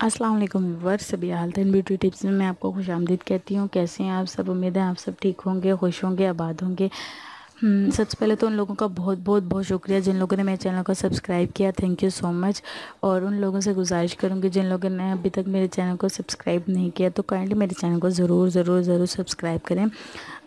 अस्सलाम वालेकुम व्यूअर्स, सभी हेल्थ एंड ब्यूटी टिप्स में मैं आपको खुशामदीद कहती हूँ। कैसे हैं आप सब? उम्मीद है आप सब ठीक होंगे, खुश होंगे, आबाद होंगे। सबसे पहले तो उन लोगों का बहुत बहुत बहुत शुक्रिया जिन लोगों ने मेरे चैनल को सब्सक्राइब किया। Thank you so much. और उन लोगों से गुजारिश करूँगी जिन लोगों ने अभी तक मेरे चैनल को सब्सक्राइब नहीं किया तो काइंडली मेरे चैनल को ज़रूर ज़रूर ज़रूर सब्सक्राइब करें।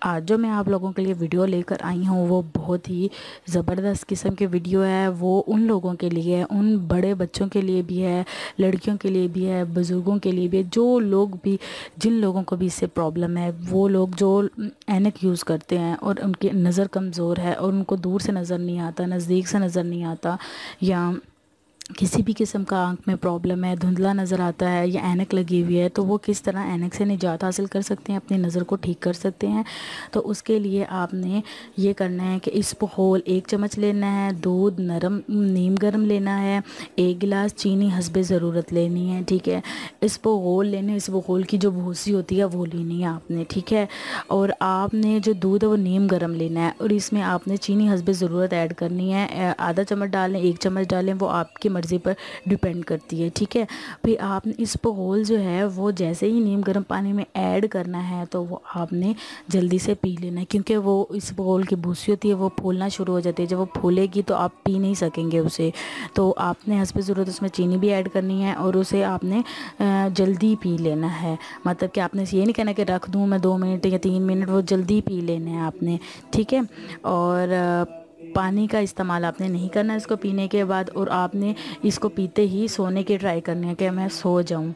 आज जो मैं आप लोगों के लिए वीडियो लेकर आई हूँ वो बहुत ही ज़बरदस्त किस्म की वीडियो है। वो उन लोगों के लिए है, उन बड़े बच्चों के लिए भी है, लड़कियों के लिए भी है, बुज़ुर्गों के लिए भी है। जो लोग भी, जिन लोगों को भी इससे प्रॉब्लम है, वो लोग जो ऐनक यूज़ करते हैं और उनकी नज़र कमज़ोर है और उनको दूर से नज़र नहीं आता, नज़दीक से नज़र नहीं आता, या किसी भी किस्म का आंख में प्रॉब्लम है, धुंधला नज़र आता है या ऐनक लगी हुई है, तो वो किस तरह ऐनक से निजात हासिल कर सकते हैं, अपनी नज़र को ठीक कर सकते हैं। तो उसके लिए आपने ये करना है कि इसबगोल 1 चम्मच लेना है, दूध नरम नीम गर्म लेना है, 1 गिलास चीनी हस्बे ज़रूरत लेनी है। ठीक है, इसबगोल लेने, इसबगोल की जो भूसी होती है वो लेनी है आपने। ठीक है, और आपने जो दूध है वो नीम गर्म लेना है और इसमें आपने चीनी हस्बे ज़रूरत ऐड करनी है। आधा चम्मच डालें, 1 चम्मच डालें, वो आपकी मर्ज़ी पर डिपेंड करती है। ठीक है, फिर आपने इसबगोल जो है वो जैसे ही नीम गर्म पानी में ऐड करना है तो वो आपने जल्दी से पी लेना है, क्योंकि वो इसबगोल की भूसी होती है वो फूलना शुरू हो जाती है। जब वो फूलेगी तो आप पी नहीं सकेंगे उसे। तो आपने हस्बे ज़रूरत उसमें चीनी भी ऐड करनी है और उसे आपने जल्दी पी लेना है। मतलब कि आपने ये नहीं कहना कि रख दूँ मैं 2 मिनट या 3 मिनट, वो जल्दी पी लेना है आपने। ठीक है, और पानी का इस्तेमाल आपने नहीं करना इसको पीने के बाद, और आपने इसको पीते ही सोने की ट्राई करनी है कि मैं सो जाऊं।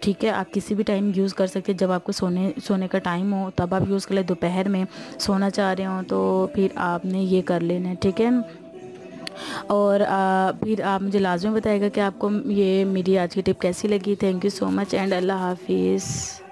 ठीक है, आप किसी भी टाइम यूज़ कर सकते हैं, जब आपको सोने का टाइम हो तब आप यूज़ कर ले। दोपहर में सोना चाह रहे हो तो फिर आपने ये कर लेना है। ठीक है, और फिर आप मुझे लाजमी बताइएगा कि आपको ये मेरी आज की टिप कैसी लगी। Thank you so much and अल्लाह हाफिज़।